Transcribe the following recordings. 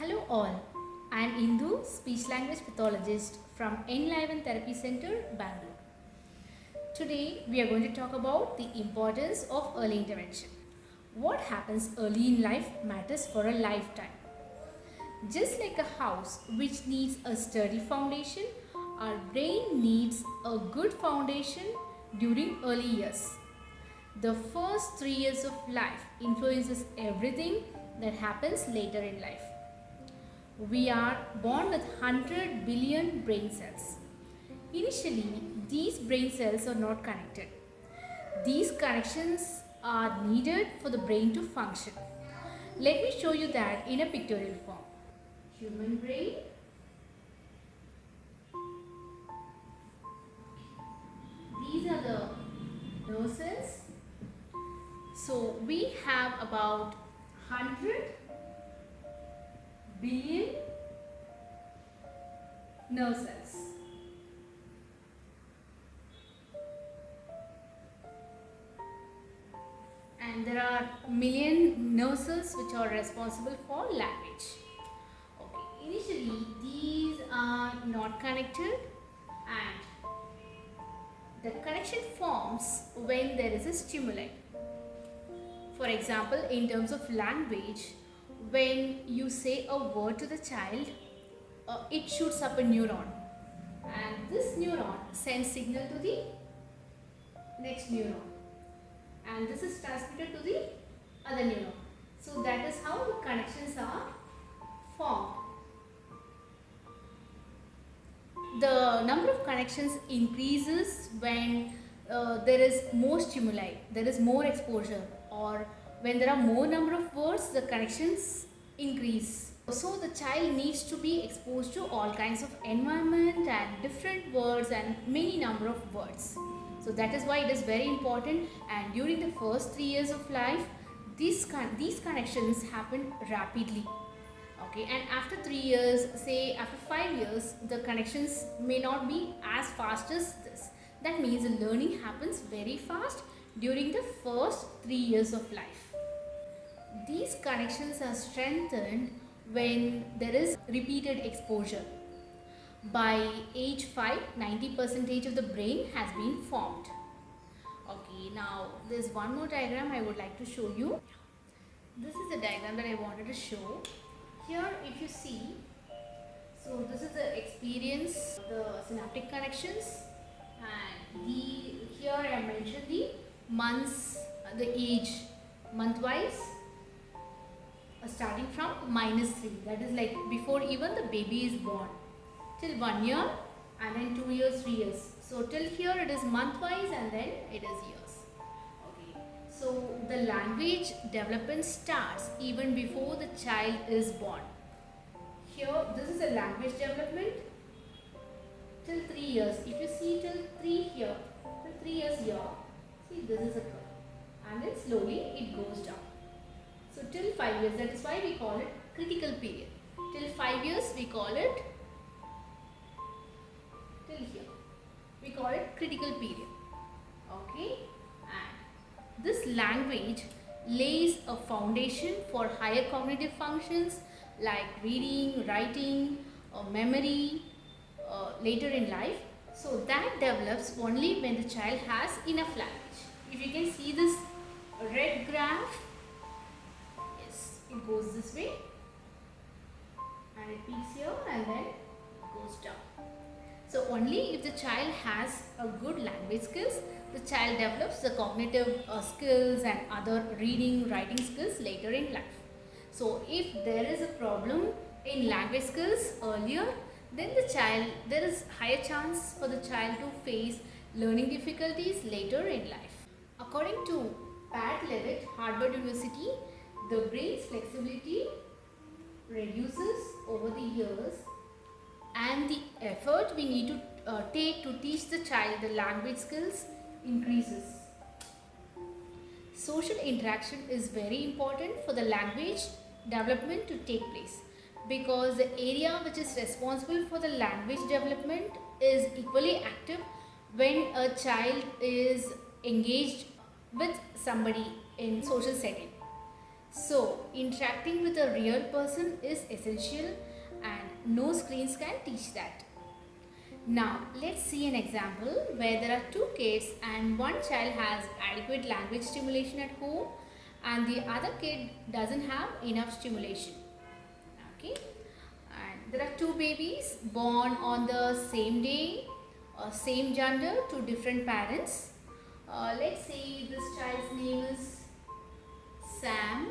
Hello all, I am Indu, speech language pathologist from Enliven Therapy Center, Bangalore. Today we are going to talk about the importance of early intervention. What happens early in life matters for a lifetime. Just like a house which needs a sturdy foundation, our brain needs a good foundation during early years. The first 3 years of life influences everything that happens later in life. We are born with 100 billion brain cells. Initially, these brain cells are not connected. These connections are needed for the brain to function. Let me show you that in a pictorial form. Human brain, these are the nerve cells. So we have about 100 billion nerve cells. And there are million nerve cells which are responsible for language. Okay, initially these are not connected and the connection forms when there is a stimuli. For example, in terms of language, when you say a word to the child, it shoots up a neuron, and this neuron sends signal to the next neuron, and this is transmitted to the other neuron. So that is how the connections are formed. The number of connections increases when there is more stimuli, there is more exposure, or when there are more number of words, the connections increase. So the child needs to be exposed to all kinds of environment and different words and many number of words. So that is why it is very important, and during the first 3 years of life, these connections happen rapidly. Okay, and after 3 years, say after 5 years, the connections may not be as fast as this. That means the learning happens very fast during the first 3 years of life. These connections are strengthened when there is repeated exposure. By age 5, 90% of the brain has been formed. Okay, now there's one more diagram I would like to show you. This is the diagram that I wanted to show. Here if you see, so this is the experience, the synaptic connections, and here I have mentioned the months, the age month-wise, starting from -3, that is like before even the baby is born, till 1 year, and then 2 years, 3 years. So till here it is month-wise, and then it is years. Okay, so the language development starts even before the child is born. Here this is the language development till 3 years. If you see till 3 here, till 3 years here, see this is a curve, and then slowly it goes down. So till 5 years, that is why we call it critical period. Till 5 years we call it, till here we call it critical period. Okay, and this language lays a foundation for higher cognitive functions like reading, writing, memory later in life. So that develops only when the child has enough language. If you can see this red graph, it goes this way and it peaks here and then goes down. So only if the child has a good language skills, the child develops the cognitive skills and other reading, writing skills later in life. So if there is a problem in language skills earlier, then there is higher chance for the child to face learning difficulties later in life. According to Pat Levitt, Harvard University, the brain's flexibility reduces over the years, and the effort we need to take to teach the child the language skills increases. Social interaction is very important for the language development to take place, because the area which is responsible for the language development is equally active when a child is engaged with somebody in social setting. So, interacting with a real person is essential and no screens can teach that. Now, let's see an example where there are two kids and one child has adequate language stimulation at home and the other kid doesn't have enough stimulation. Okay, and there are two babies born on the same day, same gender to different parents. Let's say this child's name is Sam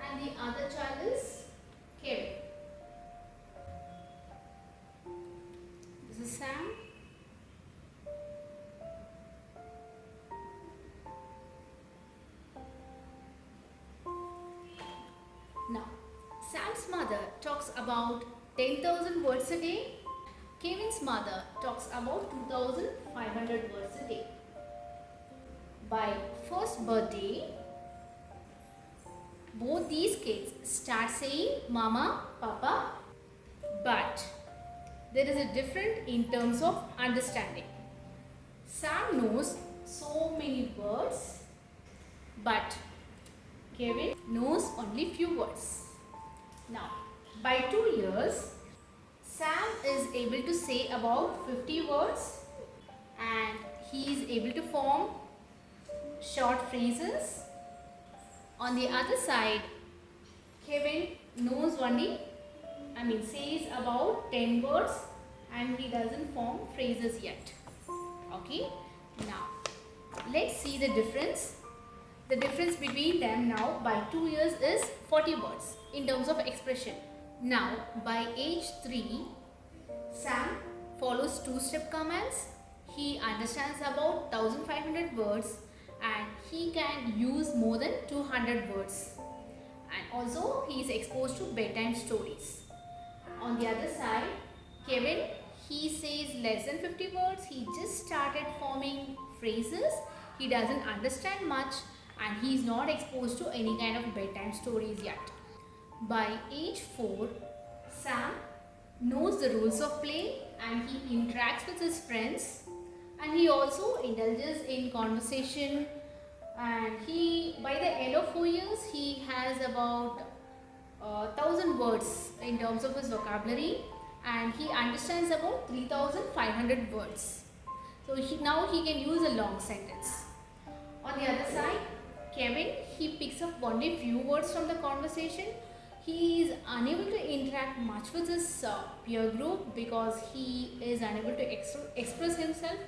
and the other child is Kevin. This is Sam. Now, Sam's mother talks about 10,000 words a day. Kevin's mother talks about 2,500 words a day. By first birthday, both these kids start saying Mama, Papa, but there is a difference in terms of understanding. Sam knows so many words, but Kevin knows only few words. Now, by 2 years, Sam is able to say about 50 words and he is able to form short phrases. On the other side, Kevin knows only, says about 10 words and he doesn't form phrases yet. Okay, now let's see the difference. The difference between them now by 2 years is 40 words in terms of expression. Now by age 3, Sam follows 2-step commands. He understands about 1500 words and he can use more than 200 words. And also he is exposed to bedtime stories. On the other side, Kevin, he says less than 50 words. He just started forming phrases. He doesn't understand much and he is not exposed to any kind of bedtime stories yet. By age 4, Sam knows the rules of play and he interacts with his friends and he also indulges in conversation, and he, by the end of 4 years, he has about 1000 words in terms of his vocabulary and he understands about 3500 words. So now he can use a long sentence. On the other side, Kevin, he picks up only few words from the conversation. He is unable to interact much with his peer group because he is unable to express himself.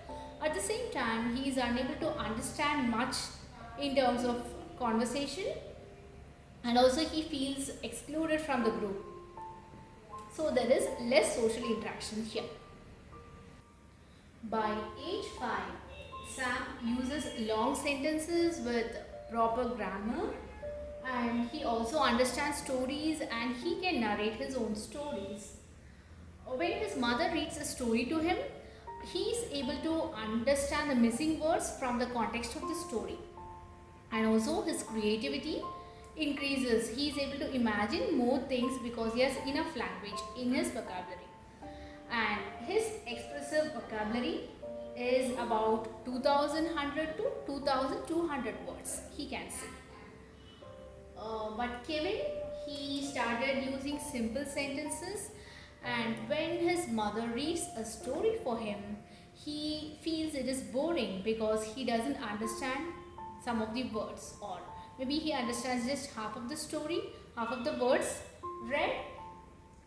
At the same time, he is unable to understand much in terms of conversation and also he feels excluded from the group. So there is less social interaction here. By age 5, Sam uses long sentences with proper grammar and he also understands stories and he can narrate his own stories. When his mother reads a story to him, he is able to understand the missing words from the context of the story. And also his creativity increases. He is able to imagine more things because he has enough language in his vocabulary. And his expressive vocabulary is about 2100 to 2200 words he can say. But Kevin, he started using simple sentences, and when his mother reads a story for him, he feels it is boring because he doesn't understand some of the words, or maybe he understands just half of the story, half of the words read,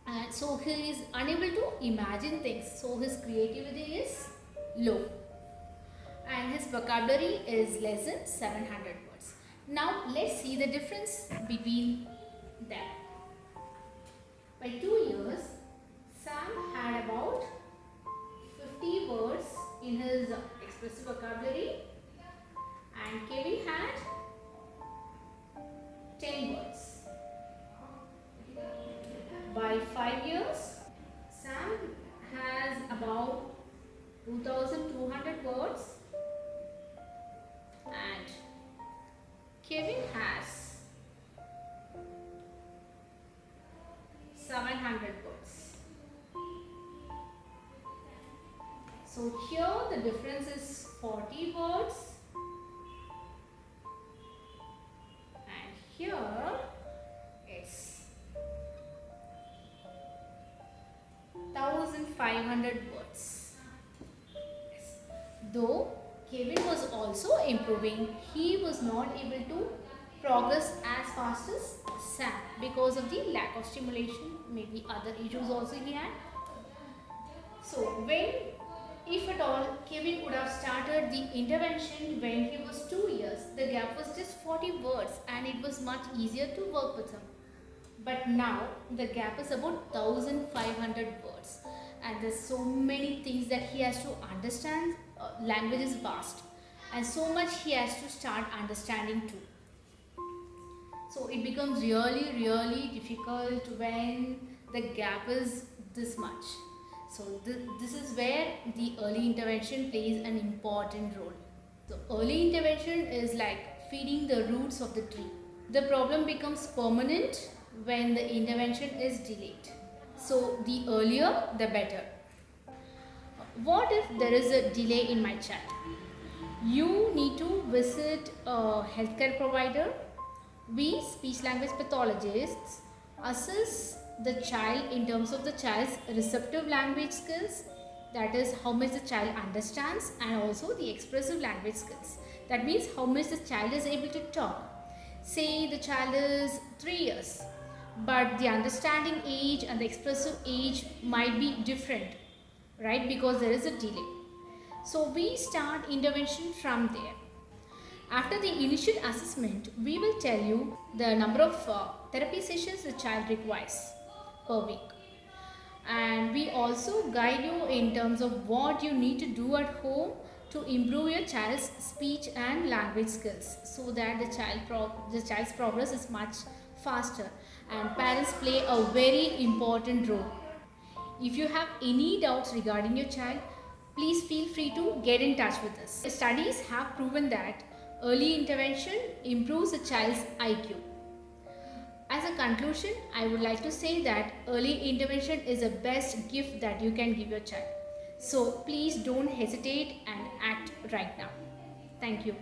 and so he is unable to imagine things, so his creativity is low and his vocabulary is less than 700 words. Now let's see the difference between them. By 2 years, Sam had about 50 words in his expressive vocabulary and Kevin had 10 words. By 5 years, Sam has about 2200 words and Kevin has 700 words. So here the difference is 40 words and here Kevin was also improving. He was not able to progress as fast as Sam because of the lack of stimulation, maybe other issues also he had. So when, if at all, Kevin would have started the intervention when he was 2 years, the gap was just 40 words and it was much easier to work with him. But now the gap is about 1500 words and there's so many things that he has to understand. Language is vast and so much he has to start understanding too. So it becomes really difficult when the gap is this much. So this is where the early intervention plays an important role. So early intervention is like feeding the roots of the tree. The problem becomes permanent when the intervention is delayed. So the earlier the better. What if there is a delay in my child? You need to visit a healthcare provider. We speech language pathologists assess the child in terms of the child's receptive language skills, that is how much the child understands, and also the expressive language skills, that means how much the child is able to talk. Say the child is 3 years but the understanding age and the expressive age might be different, right, because there is a delay. So we start intervention from there. After the initial assessment, we will tell you the number of therapy sessions the child requires per week. And we also guide you in terms of what you need to do at home to improve your child's speech and language skills so that the child's progress is much faster. And parents play a very important role. If you have any doubts regarding your child, please feel free to get in touch with us. Studies have proven that early intervention improves a child's IQ. As a conclusion, I would like to say that early intervention is the best gift that you can give your child. So please don't hesitate and act right now. Thank you.